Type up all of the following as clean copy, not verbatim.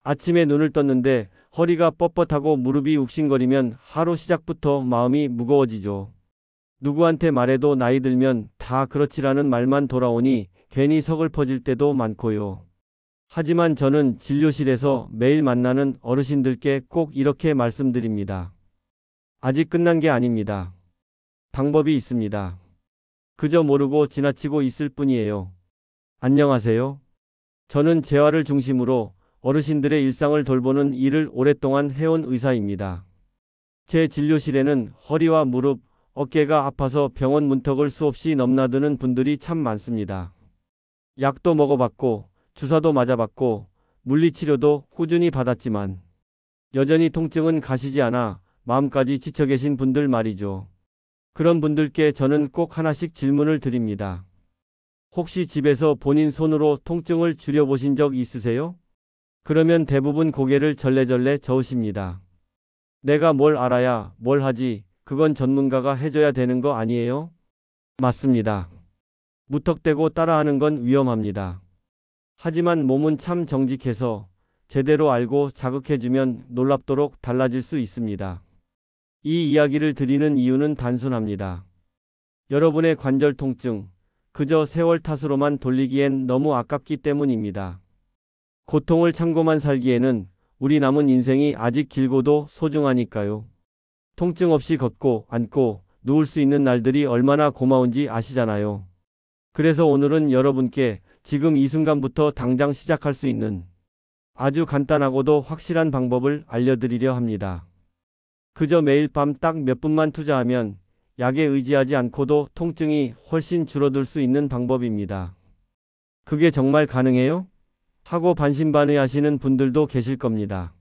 아침에 눈을 떴는데 허리가 뻣뻣하고 무릎이 욱신거리면 하루 시작부터 마음이 무거워지죠. 누구한테 말해도 나이 들면 다 그렇지라는 말만 돌아오니 괜히 서글퍼질 때도 많고요. 하지만 저는 진료실에서 매일 만나는 어르신들께 꼭 이렇게 말씀드립니다. 아직 끝난 게 아닙니다. 방법이 있습니다. 그저 모르고 지나치고 있을 뿐이에요. 안녕하세요. 저는 재활을 중심으로 어르신들의 일상을 돌보는 일을 오랫동안 해온 의사입니다. 제 진료실에는 허리와 무릎, 어깨가 아파서 병원 문턱을 수없이 넘나드는 분들이 참 많습니다. 약도 먹어봤고, 주사도 맞아봤고, 물리치료도 꾸준히 받았지만, 여전히 통증은 가시지 않아 마음까지 지쳐 계신 분들 말이죠. 그런 분들께 저는 꼭 하나씩 질문을 드립니다. 혹시 집에서 본인 손으로 통증을 줄여보신 적 있으세요? 그러면 대부분 고개를 절레절레 저으십니다. 내가 뭘 알아야 뭘 하지, 그건 전문가가 해줘야 되는 거 아니에요? 맞습니다. 무턱대고 따라하는 건 위험합니다. 하지만 몸은 참 정직해서 제대로 알고 자극해주면 놀랍도록 달라질 수 있습니다. 이 이야기를 드리는 이유는 단순합니다. 여러분의 관절 통증, 그저 세월 탓으로만 돌리기엔 너무 아깝기 때문입니다. 고통을 참고만 살기에는 우리 남은 인생이 아직 길고도 소중하니까요. 통증 없이 걷고 앉고 누울 수 있는 날들이 얼마나 고마운지 아시잖아요. 그래서 오늘은 여러분께 지금 이 순간부터 당장 시작할 수 있는 아주 간단하고도 확실한 방법을 알려드리려 합니다. 그저 매일 밤 딱 몇 분만 투자하면 약에 의지하지 않고도 통증이 훨씬 줄어들 수 있는 방법입니다. 그게 정말 가능해요? 하고 반신반의하시는 분들도 계실 겁니다.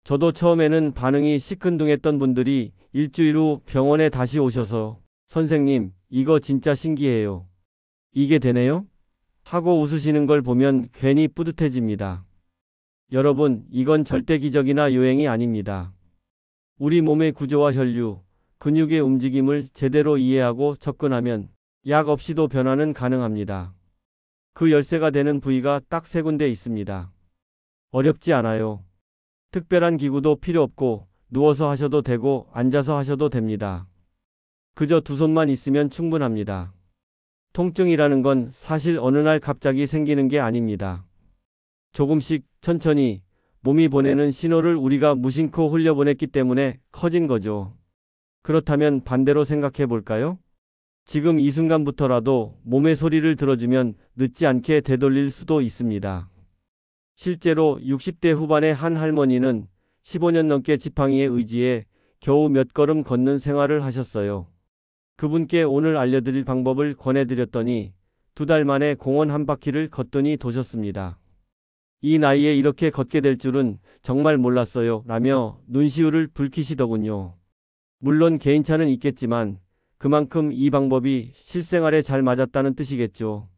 저도 처음에는 반응이 시큰둥했던 분들이 일주일 후 병원에 다시 오셔서 선생님, 이거 진짜 신기해요. 이게 되네요? 하고 웃으시는 걸 보면 괜히 뿌듯해집니다. 여러분, 이건 절대 기적이나 요행이 아닙니다. 우리 몸의 구조와 혈류, 근육의 움직임을 제대로 이해하고 접근하면 약 없이도 변화는 가능합니다. 그 열쇠가 되는 부위가 딱 세 군데 있습니다. 어렵지 않아요. 특별한 기구도 필요 없고 누워서 하셔도 되고 앉아서 하셔도 됩니다. 그저 두 손만 있으면 충분합니다. 통증이라는 건 사실 어느 날 갑자기 생기는 게 아닙니다. 조금씩 천천히 몸이 보내는 신호를 우리가 무심코 흘려보냈기 때문에 커진 거죠. 그렇다면 반대로 생각해 볼까요? 지금 이 순간부터라도 몸의 소리를 들어주면 늦지 않게 되돌릴 수도 있습니다. 실제로 60대 후반의 한 할머니는 15년 넘게 지팡이에 의지해 겨우 몇 걸음 걷는 생활을 하셨어요. 그분께 오늘 알려드릴 방법을 권해드렸더니 2달 만에 공원 한 바퀴를 걷더니 도셨습니다. 이 나이에 이렇게 걷게 될 줄은 정말 몰랐어요 라며 눈시울을 붉히시더군요. 물론 개인차는 있겠지만 그만큼 이 방법이 실생활에 잘 맞았다는 뜻이겠죠.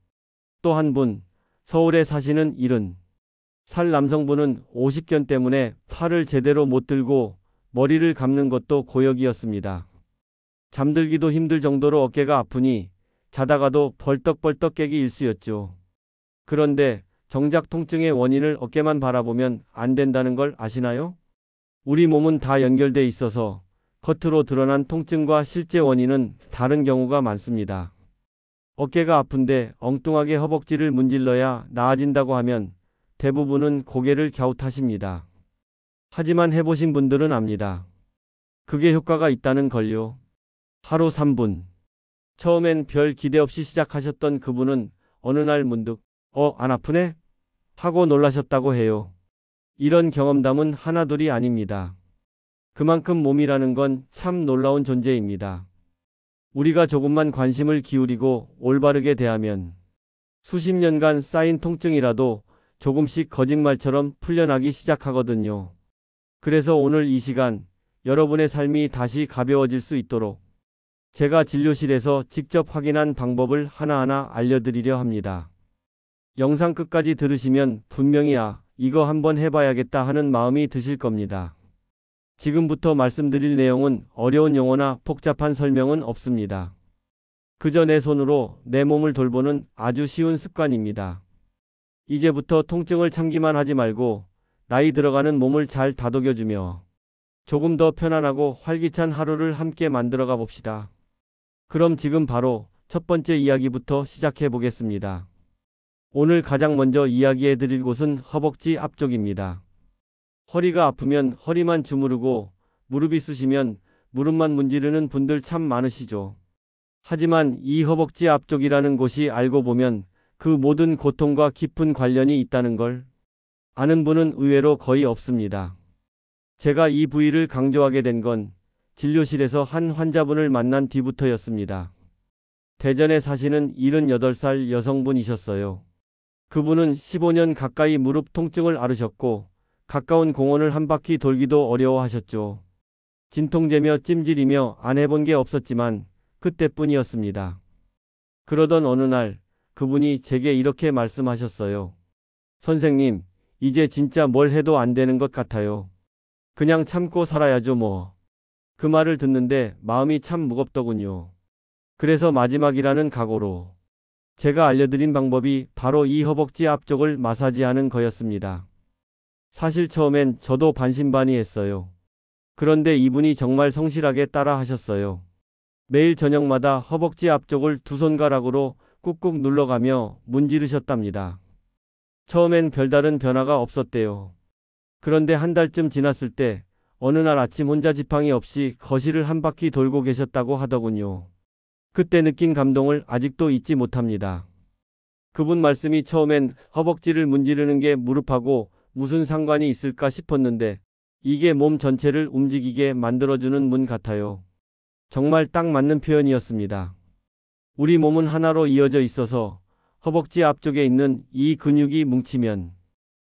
또 한 분, 서울에 사시는 70살 남성분은 오십견 때문에 팔을 제대로 못 들고 머리를 감는 것도 고역이었습니다. 잠들기도 힘들 정도로 어깨가 아프니 자다가도 벌떡벌떡 깨기 일쑤였죠. 그런데 정작 통증의 원인을 어깨만 바라보면 안 된다는 걸 아시나요? 우리 몸은 다 연결돼 있어서 겉으로 드러난 통증과 실제 원인은 다른 경우가 많습니다. 어깨가 아픈데 엉뚱하게 허벅지를 문질러야 나아진다고 하면 대부분은 고개를 갸웃하십니다. 하지만 해보신 분들은 압니다. 그게 효과가 있다는 걸요. 하루 3분. 처음엔 별 기대 없이 시작하셨던 그분은 어느 날 문득 안 아프네? 하고 놀라셨다고 해요. 이런 경험담은 하나둘이 아닙니다. 그만큼 몸이라는 건 참 놀라운 존재입니다. 우리가 조금만 관심을 기울이고 올바르게 대하면 수십 년간 쌓인 통증이라도 조금씩 거짓말처럼 풀려나기 시작하거든요. 그래서 오늘 이 시간 여러분의 삶이 다시 가벼워질 수 있도록 제가 진료실에서 직접 확인한 방법을 하나하나 알려드리려 합니다. 영상 끝까지 들으시면 분명히 이거 한번 해봐야겠다 하는 마음이 드실 겁니다. 지금부터 말씀드릴 내용은 어려운 용어나 복잡한 설명은 없습니다. 그저 내 손으로 내 몸을 돌보는 아주 쉬운 습관입니다. 이제부터 통증을 참기만 하지 말고 나이 들어가는 몸을 잘 다독여주며 조금 더 편안하고 활기찬 하루를 함께 만들어가 봅시다. 그럼 지금 바로 첫 번째 이야기부터 시작해 보겠습니다. 오늘 가장 먼저 이야기해 드릴 곳은 허벅지 앞쪽입니다. 허리가 아프면 허리만 주무르고 무릎이 쑤시면 무릎만 문지르는 분들 참 많으시죠. 하지만 이 허벅지 앞쪽이라는 곳이 알고 보면 그 모든 고통과 깊은 관련이 있다는 걸 아는 분은 의외로 거의 없습니다. 제가 이 부위를 강조하게 된 건 진료실에서 한 환자분을 만난 뒤부터였습니다. 대전에 사시는 78살 여성분이셨어요. 그분은 15년 가까이 무릎 통증을 앓으셨고 가까운 공원을 한 바퀴 돌기도 어려워하셨죠. 진통제며 찜질이며 안 해본 게 없었지만 그때뿐이었습니다. 그러던 어느 날 그분이 제게 이렇게 말씀하셨어요. 선생님, 이제 진짜 뭘 해도 안 되는 것 같아요. 그냥 참고 살아야죠 뭐. 그 말을 듣는데 마음이 참 무겁더군요. 그래서 마지막이라는 각오로 제가 알려드린 방법이 바로 이 허벅지 앞쪽을 마사지하는 거였습니다. 사실 처음엔 저도 반신반의했어요. 그런데 이분이 정말 성실하게 따라 하셨어요. 매일 저녁마다 허벅지 앞쪽을 두 손가락으로 꾹꾹 눌러가며 문지르셨답니다. 처음엔 별다른 변화가 없었대요. 그런데 한 달쯤 지났을 때 어느 날 아침 혼자 지팡이 없이 거실을 한 바퀴 돌고 계셨다고 하더군요. 그때 느낀 감동을 아직도 잊지 못합니다. 그분 말씀이 처음엔 허벅지를 문지르는 게 무릎하고 무슨 상관이 있을까 싶었는데 이게 몸 전체를 움직이게 만들어주는 문 같아요. 정말 딱 맞는 표현이었습니다. 우리 몸은 하나로 이어져 있어서 허벅지 앞쪽에 있는 이 근육이 뭉치면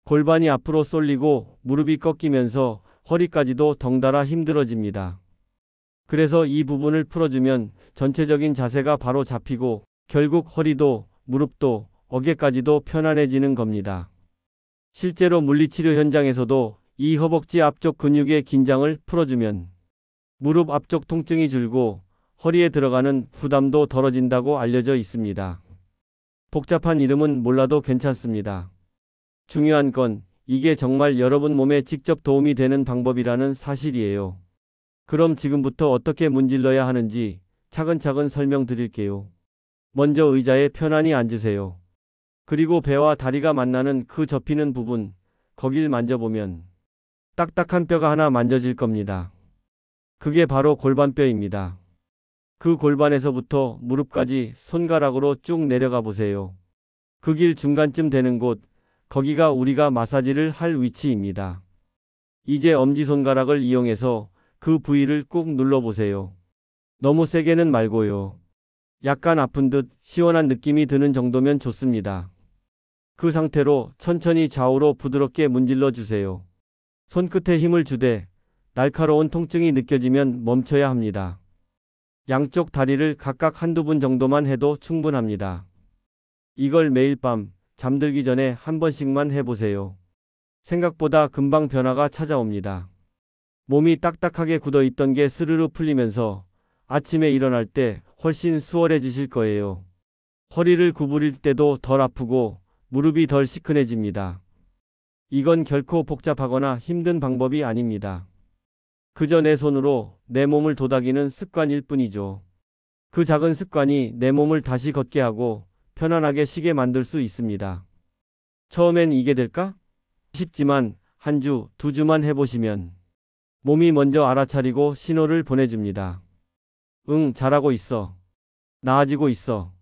골반이 앞으로 쏠리고 무릎이 꺾이면서 허리까지도 덩달아 힘들어집니다. 그래서 이 부분을 풀어주면 전체적인 자세가 바로 잡히고 결국 허리도 무릎도 어깨까지도 편안해지는 겁니다. 실제로 물리치료 현장에서도 이 허벅지 앞쪽 근육의 긴장을 풀어주면 무릎 앞쪽 통증이 줄고 허리에 들어가는 부담도 덜어진다고 알려져 있습니다. 복잡한 이름은 몰라도 괜찮습니다. 중요한 건 이게 정말 여러분 몸에 직접 도움이 되는 방법이라는 사실이에요. 그럼 지금부터 어떻게 문질러야 하는지 차근차근 설명드릴게요. 먼저 의자에 편안히 앉으세요. 그리고 배와 다리가 만나는 그 접히는 부분, 거길 만져보면 딱딱한 뼈가 하나 만져질 겁니다. 그게 바로 골반뼈입니다. 그 골반에서부터 무릎까지 손가락으로 쭉 내려가 보세요. 그 길 중간쯤 되는 곳, 거기가 우리가 마사지를 할 위치입니다. 이제 엄지손가락을 이용해서 그 부위를 꾹 눌러보세요. 너무 세게는 말고요. 약간 아픈 듯 시원한 느낌이 드는 정도면 좋습니다. 그 상태로 천천히 좌우로 부드럽게 문질러 주세요. 손끝에 힘을 주되 날카로운 통증이 느껴지면 멈춰야 합니다. 양쪽 다리를 각각 한두 분 정도만 해도 충분합니다. 이걸 매일 밤 잠들기 전에 한 번씩만 해보세요. 생각보다 금방 변화가 찾아옵니다. 몸이 딱딱하게 굳어있던 게 스르르 풀리면서 아침에 일어날 때 훨씬 수월해지실 거예요. 허리를 구부릴 때도 덜 아프고 무릎이 덜 시큰해집니다. 이건 결코 복잡하거나 힘든 방법이 아닙니다. 그저 내 손으로 내 몸을 도닥이는 습관일 뿐이죠. 그 작은 습관이 내 몸을 다시 걷게 하고 편안하게 쉬게 만들 수 있습니다. 처음엔 이게 될까? 싶지만 한 주, 두 주만 해보시면 몸이 먼저 알아차리고 신호를 보내줍니다. 응, 잘하고 있어. 나아지고 있어.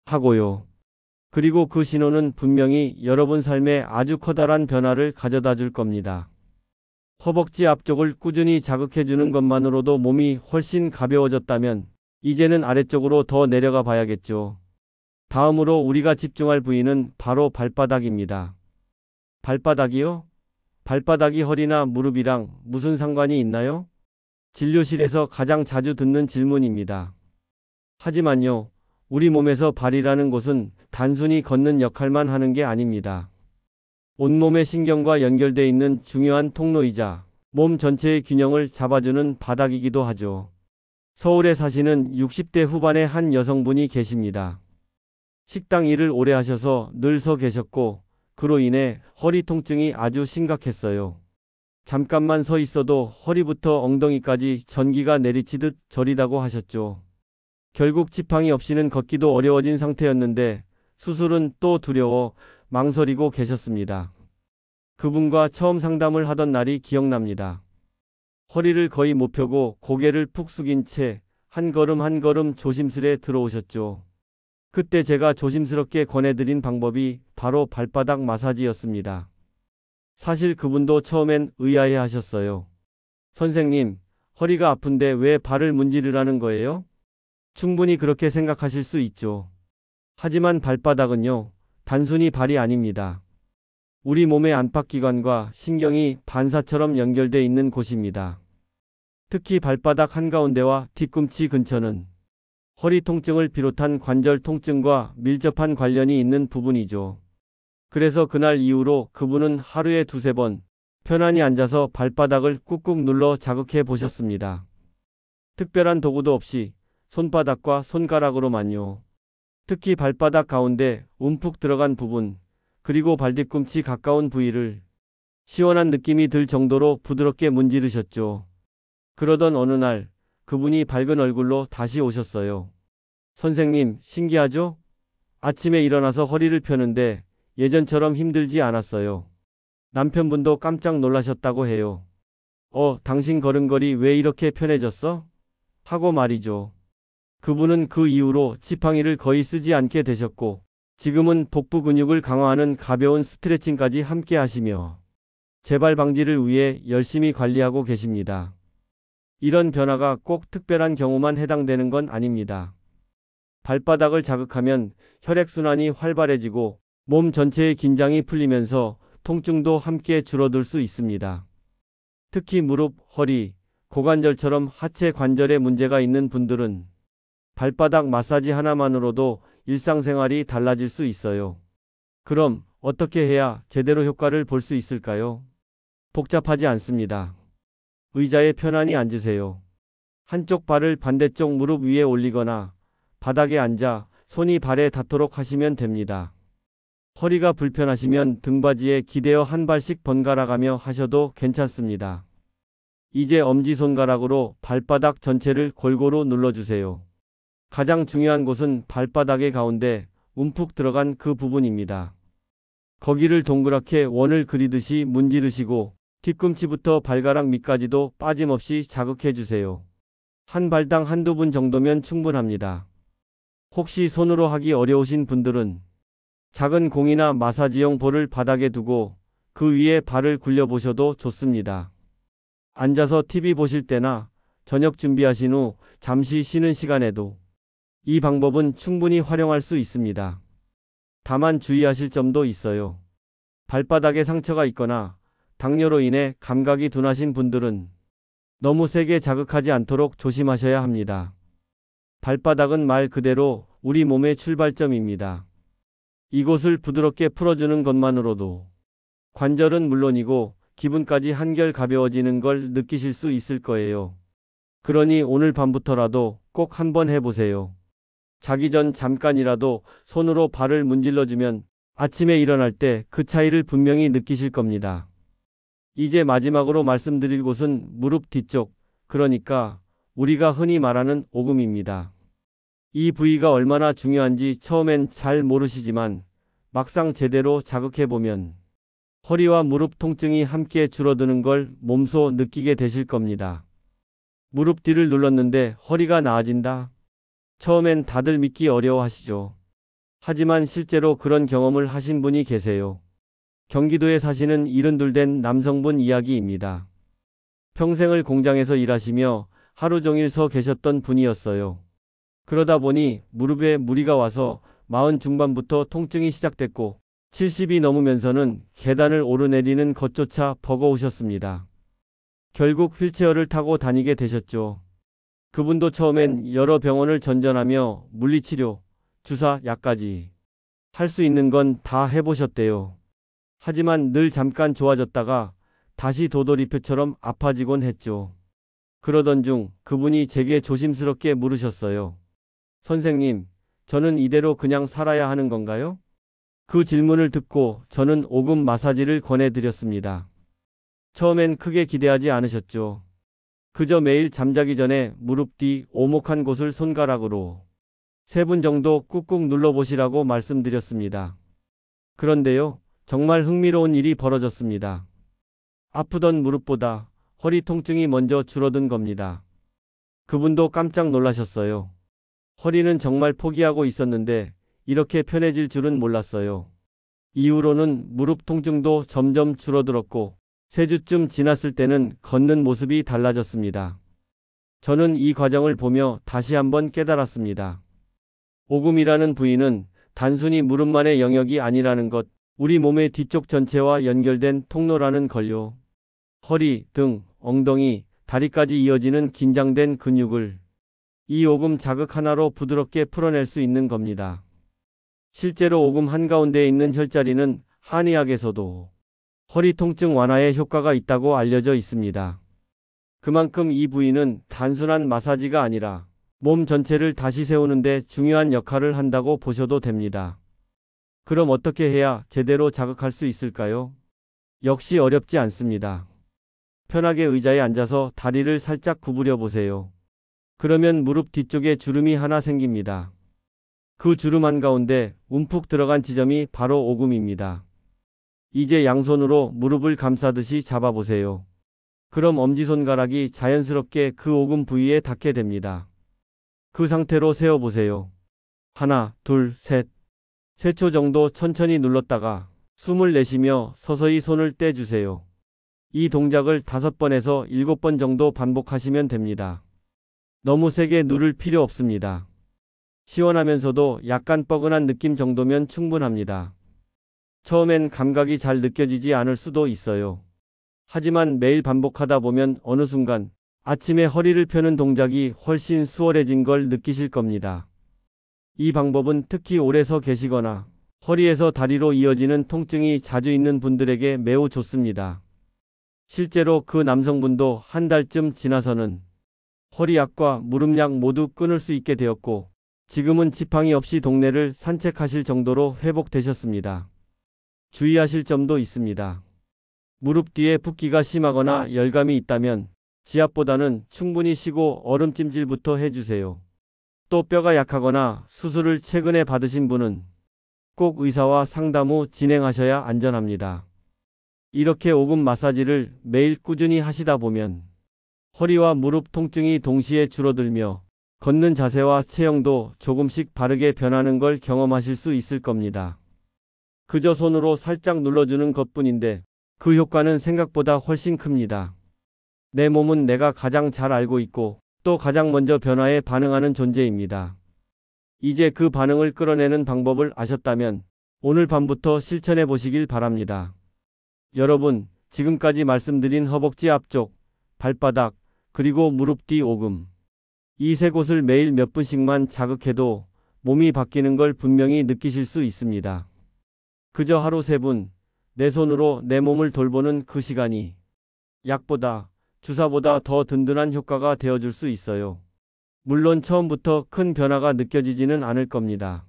하고요. 그리고 그 신호는 분명히 여러분 삶에 아주 커다란 변화를 가져다 줄 겁니다. 허벅지 앞쪽을 꾸준히 자극해주는 것만으로도 몸이 훨씬 가벼워졌다면 이제는 아래쪽으로 더 내려가 봐야겠죠. 다음으로 우리가 집중할 부위는 바로 발바닥입니다. 발바닥이요? 발바닥이 허리나 무릎이랑 무슨 상관이 있나요? 진료실에서 가장 자주 듣는 질문입니다. 하지만요, 우리 몸에서 발이라는 곳은 단순히 걷는 역할만 하는 게 아닙니다. 온몸의 신경과 연결돼 있는 중요한 통로이자 몸 전체의 균형을 잡아주는 바닥이기도 하죠. 서울에 사시는 60대 후반의 한 여성분이 계십니다. 식당 일을 오래 하셔서 늘 서 계셨고 그로 인해 허리 통증이 아주 심각했어요. 잠깐만 서 있어도 허리부터 엉덩이까지 전기가 내리치듯 저리다고 하셨죠. 결국 지팡이 없이는 걷기도 어려워진 상태였는데 수술은 또 두려워 망설이고 계셨습니다. 그분과 처음 상담을 하던 날이 기억납니다. 허리를 거의 못 펴고 고개를 푹 숙인 채 한 걸음 한 걸음 조심스레 들어오셨죠. 그때 제가 조심스럽게 권해드린 방법이 바로 발바닥 마사지였습니다. 사실 그분도 처음엔 의아해 하셨어요. 선생님, 허리가 아픈데 왜 발을 문지르라는 거예요? 충분히 그렇게 생각하실 수 있죠. 하지만 발바닥은요, 단순히 발이 아닙니다. 우리 몸의 안팎기관과 신경이 반사처럼 연결되어 있는 곳입니다. 특히 발바닥 한가운데와 뒤꿈치 근처는 허리 통증을 비롯한 관절 통증과 밀접한 관련이 있는 부분이죠. 그래서 그날 이후로 그분은 하루에 두세 번 편안히 앉아서 발바닥을 꾹꾹 눌러 자극해 보셨습니다. 특별한 도구도 없이 손바닥과 손가락으로만요. 특히 발바닥 가운데 움푹 들어간 부분, 그리고 발뒤꿈치 가까운 부위를 시원한 느낌이 들 정도로 부드럽게 문지르셨죠. 그러던 어느 날 그분이 밝은 얼굴로 다시 오셨어요. 선생님, 신기하죠? 아침에 일어나서 허리를 펴는데 예전처럼 힘들지 않았어요. 남편분도 깜짝 놀라셨다고 해요. 당신 걸음걸이 왜 이렇게 편해졌어? 하고 말이죠. 그분은 그 이후로 지팡이를 거의 쓰지 않게 되셨고 지금은 복부 근육을 강화하는 가벼운 스트레칭까지 함께 하시며 재발 방지를 위해 열심히 관리하고 계십니다. 이런 변화가 꼭 특별한 경우만 해당되는 건 아닙니다. 발바닥을 자극하면 혈액순환이 활발해지고 몸 전체의 긴장이 풀리면서 통증도 함께 줄어들 수 있습니다. 특히 무릎, 허리, 고관절처럼 하체 관절에 문제가 있는 분들은 발바닥 마사지 하나만으로도 일상생활이 달라질 수 있어요. 그럼 어떻게 해야 제대로 효과를 볼 수 있을까요? 복잡하지 않습니다. 의자에 편안히 앉으세요. 한쪽 발을 반대쪽 무릎 위에 올리거나 바닥에 앉아 손이 발에 닿도록 하시면 됩니다. 허리가 불편하시면 등받이에 기대어 한 발씩 번갈아가며 하셔도 괜찮습니다. 이제 엄지손가락으로 발바닥 전체를 골고루 눌러주세요. 가장 중요한 곳은 발바닥의 가운데 움푹 들어간 그 부분입니다. 거기를 동그랗게 원을 그리듯이 문지르시고 뒤꿈치부터 발가락 밑까지도 빠짐없이 자극해주세요. 한 발당 한두 분 정도면 충분합니다. 혹시 손으로 하기 어려우신 분들은 작은 공이나 마사지용 볼을 바닥에 두고 그 위에 발을 굴려보셔도 좋습니다. 앉아서 TV 보실 때나 저녁 준비하신 후 잠시 쉬는 시간에도 이 방법은 충분히 활용할 수 있습니다. 다만 주의하실 점도 있어요. 발바닥에 상처가 있거나 당뇨로 인해 감각이 둔하신 분들은 너무 세게 자극하지 않도록 조심하셔야 합니다. 발바닥은 말 그대로 우리 몸의 출발점입니다. 이곳을 부드럽게 풀어주는 것만으로도 관절은 물론이고 기분까지 한결 가벼워지는 걸 느끼실 수 있을 거예요. 그러니 오늘 밤부터라도 꼭 한번 해보세요. 자기 전 잠깐이라도 손으로 발을 문질러주면 아침에 일어날 때 그 차이를 분명히 느끼실 겁니다. 이제 마지막으로 말씀드릴 곳은 무릎 뒤쪽, 그러니까 우리가 흔히 말하는 오금입니다. 이 부위가 얼마나 중요한지 처음엔 잘 모르시지만 막상 제대로 자극해보면 허리와 무릎 통증이 함께 줄어드는 걸 몸소 느끼게 되실 겁니다. 무릎 뒤를 눌렀는데 허리가 나아진다? 처음엔 다들 믿기 어려워하시죠. 하지만 실제로 그런 경험을 하신 분이 계세요. 경기도에 사시는 72 된 남성분 이야기입니다. 평생을 공장에서 일하시며 하루 종일 서 계셨던 분이었어요. 그러다 보니 무릎에 무리가 와서 40 중반부터 통증이 시작됐고 70이 넘으면서는 계단을 오르내리는 것조차 버거우셨습니다. 결국 휠체어를 타고 다니게 되셨죠. 그분도 처음엔 여러 병원을 전전하며 물리치료, 주사, 약까지 할 수 있는 건 다 해보셨대요. 하지만 늘 잠깐 좋아졌다가 다시 도돌이표처럼 아파지곤 했죠. 그러던 중 그분이 제게 조심스럽게 물으셨어요. 선생님, 저는 이대로 그냥 살아야 하는 건가요? 그 질문을 듣고 저는 오금 마사지를 권해드렸습니다. 처음엔 크게 기대하지 않으셨죠. 그저 매일 잠자기 전에 무릎 뒤 오목한 곳을 손가락으로 3분 정도 꾹꾹 눌러보시라고 말씀드렸습니다. 그런데요, 정말 흥미로운 일이 벌어졌습니다. 아프던 무릎보다 허리 통증이 먼저 줄어든 겁니다. 그분도 깜짝 놀라셨어요. 허리는 정말 포기하고 있었는데 이렇게 편해질 줄은 몰랐어요. 이후로는 무릎 통증도 점점 줄어들었고 3주쯤 지났을 때는 걷는 모습이 달라졌습니다. 저는 이 과정을 보며 다시 한번 깨달았습니다. 오금이라는 부위는 단순히 무릎만의 영역이 아니라는 것, 우리 몸의 뒤쪽 전체와 연결된 통로라는 걸요. 허리, 등, 엉덩이, 다리까지 이어지는 긴장된 근육을 이 오금 자극 하나로 부드럽게 풀어낼 수 있는 겁니다. 실제로 오금 한가운데에 있는 혈자리는 한의학에서도 허리 통증 완화에 효과가 있다고 알려져 있습니다. 그만큼 이 부위는 단순한 마사지가 아니라 몸 전체를 다시 세우는 데 중요한 역할을 한다고 보셔도 됩니다. 그럼 어떻게 해야 제대로 자극할 수 있을까요? 역시 어렵지 않습니다. 편하게 의자에 앉아서 다리를 살짝 구부려 보세요. 그러면 무릎 뒤쪽에 주름이 하나 생깁니다. 그 주름 한가운데 움푹 들어간 지점이 바로 오금입니다. 이제 양손으로 무릎을 감싸듯이 잡아보세요. 그럼 엄지손가락이 자연스럽게 그 오금 부위에 닿게 됩니다. 그 상태로 세어보세요. 하나, 둘, 셋. 3초 정도 천천히 눌렀다가 숨을 내쉬며 서서히 손을 떼주세요. 이 동작을 5번에서 7번 정도 반복하시면 됩니다. 너무 세게 누를 필요 없습니다. 시원하면서도 약간 뻐근한 느낌 정도면 충분합니다. 처음엔 감각이 잘 느껴지지 않을 수도 있어요. 하지만 매일 반복하다 보면 어느 순간 아침에 허리를 펴는 동작이 훨씬 수월해진 걸 느끼실 겁니다. 이 방법은 특히 오래 서 계시거나 허리에서 다리로 이어지는 통증이 자주 있는 분들에게 매우 좋습니다. 실제로 그 남성분도 한 달쯤 지나서는 허리약과 무릎약 모두 끊을 수 있게 되었고 지금은 지팡이 없이 동네를 산책하실 정도로 회복되셨습니다. 주의하실 점도 있습니다. 무릎 뒤에 붓기가 심하거나 열감이 있다면 지압보다는 충분히 쉬고 얼음찜질부터 해주세요. 또 뼈가 약하거나 수술을 최근에 받으신 분은 꼭 의사와 상담 후 진행하셔야 안전합니다. 이렇게 오금 마사지를 매일 꾸준히 하시다 보면 허리와 무릎 통증이 동시에 줄어들며 걷는 자세와 체형도 조금씩 바르게 변하는 걸 경험하실 수 있을 겁니다. 그저 손으로 살짝 눌러주는 것뿐인데 그 효과는 생각보다 훨씬 큽니다. 내 몸은 내가 가장 잘 알고 있고 또 가장 먼저 변화에 반응하는 존재입니다. 이제 그 반응을 끌어내는 방법을 아셨다면 오늘 밤부터 실천해 보시길 바랍니다. 여러분, 지금까지 말씀드린 허벅지 앞쪽, 발바닥, 그리고 무릎 뒤 오금. 이 3곳을 매일 몇 분씩만 자극해도 몸이 바뀌는 걸 분명히 느끼실 수 있습니다. 그저 하루 3분, 내 손으로 내 몸을 돌보는 그 시간이 약보다, 주사보다 더 든든한 효과가 되어줄 수 있어요. 물론 처음부터 큰 변화가 느껴지지는 않을 겁니다.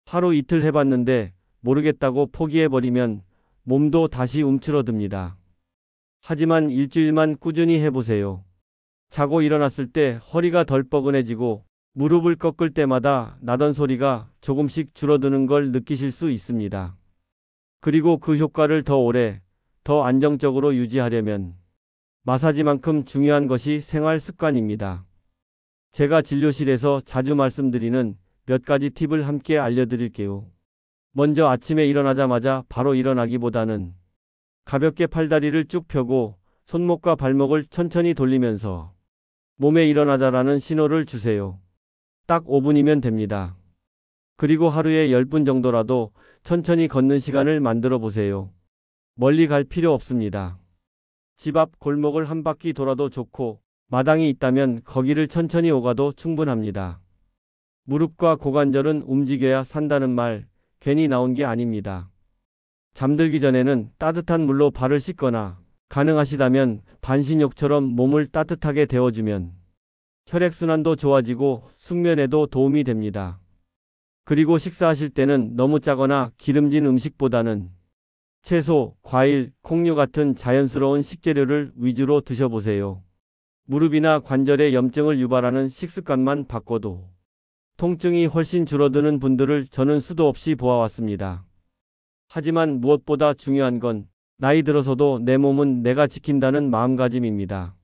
하루 이틀 해봤는데 모르겠다고 포기해버리면 몸도 다시 움츠러듭니다. 하지만 일주일만 꾸준히 해보세요. 자고 일어났을 때 허리가 덜 뻐근해지고 무릎을 꺾을 때마다 나던 소리가 조금씩 줄어드는 걸 느끼실 수 있습니다. 그리고 그 효과를 더 오래, 더 안정적으로 유지하려면 마사지만큼 중요한 것이 생활 습관입니다. 제가 진료실에서 자주 말씀드리는 몇 가지 팁을 함께 알려드릴게요. 먼저 아침에 일어나자마자 바로 일어나기보다는 가볍게 팔다리를 쭉 펴고 손목과 발목을 천천히 돌리면서 몸에 일어나자라는 신호를 주세요. 딱 5분이면 됩니다. 그리고 하루에 10분 정도라도 천천히 걷는 시간을 만들어 보세요. 멀리 갈 필요 없습니다. 집 앞 골목을 한 바퀴 돌아도 좋고 마당이 있다면 거기를 천천히 오가도 충분합니다. 무릎과 고관절은 움직여야 산다는 말 괜히 나온 게 아닙니다. 잠들기 전에는 따뜻한 물로 발을 씻거나 가능하시다면 반신욕처럼 몸을 따뜻하게 데워주면 혈액순환도 좋아지고 숙면에도 도움이 됩니다. 그리고 식사하실 때는 너무 짜거나 기름진 음식보다는 채소, 과일, 콩류 같은 자연스러운 식재료를 위주로 드셔보세요. 무릎이나 관절의 염증을 유발하는 식습관만 바꿔도 통증이 훨씬 줄어드는 분들을 저는 수도 없이 보아왔습니다. 하지만 무엇보다 중요한 건 나이 들어서도 내 몸은 내가 지킨다는 마음가짐입니다.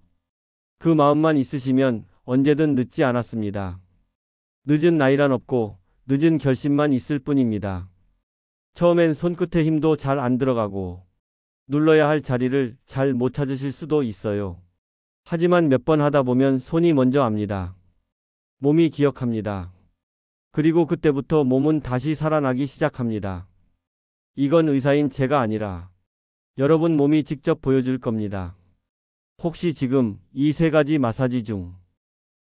그 마음만 있으시면 언제든 늦지 않았습니다. 늦은 나이란 없고 늦은 결심만 있을 뿐입니다. 처음엔 손끝에 힘도 잘 안 들어가고 눌러야 할 자리를 잘 못 찾으실 수도 있어요. 하지만 몇 번 하다 보면 손이 먼저 압니다. 몸이 기억합니다. 그리고 그때부터 몸은 다시 살아나기 시작합니다. 이건 의사인 제가 아니라 여러분 몸이 직접 보여줄 겁니다. 혹시 지금 이 세 가지 마사지 중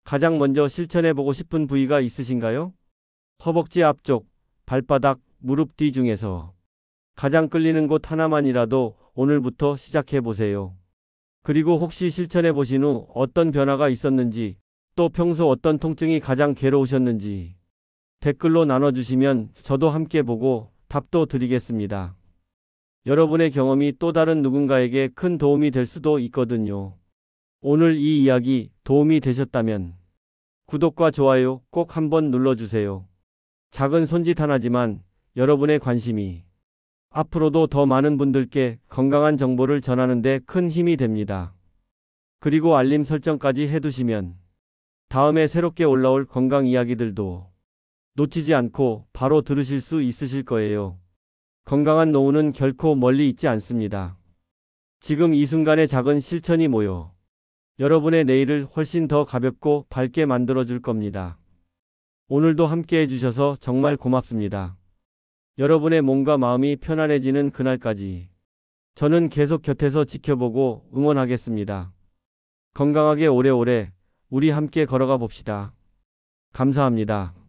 가장 먼저 실천해보고 싶은 부위가 있으신가요? 허벅지 앞쪽, 발바닥, 무릎 뒤 중에서 가장 끌리는 곳 하나만이라도 오늘부터 시작해보세요. 그리고 혹시 실천해보신 후 어떤 변화가 있었는지, 또 평소 어떤 통증이 가장 괴로우셨는지 댓글로 나눠주시면 저도 함께 보고 답도 드리겠습니다. 여러분의 경험이 또 다른 누군가에게 큰 도움이 될 수도 있거든요. 오늘 이 이야기 도움이 되셨다면 구독과 좋아요 꼭 한번 눌러주세요. 작은 손짓 하나지만 여러분의 관심이 앞으로도 더 많은 분들께 건강한 정보를 전하는 데 큰 힘이 됩니다. 그리고 알림 설정까지 해두시면 다음에 새롭게 올라올 건강 이야기들도 놓치지 않고 바로 들으실 수 있으실 거예요. 건강한 노후는 결코 멀리 있지 않습니다. 지금 이 순간의 작은 실천이 모여 여러분의 내일을 훨씬 더 가볍고 밝게 만들어줄 겁니다. 오늘도 함께 해주셔서 정말 고맙습니다. 여러분의 몸과 마음이 편안해지는 그날까지 저는 계속 곁에서 지켜보고 응원하겠습니다. 건강하게 오래오래 우리 함께 걸어가 봅시다. 감사합니다.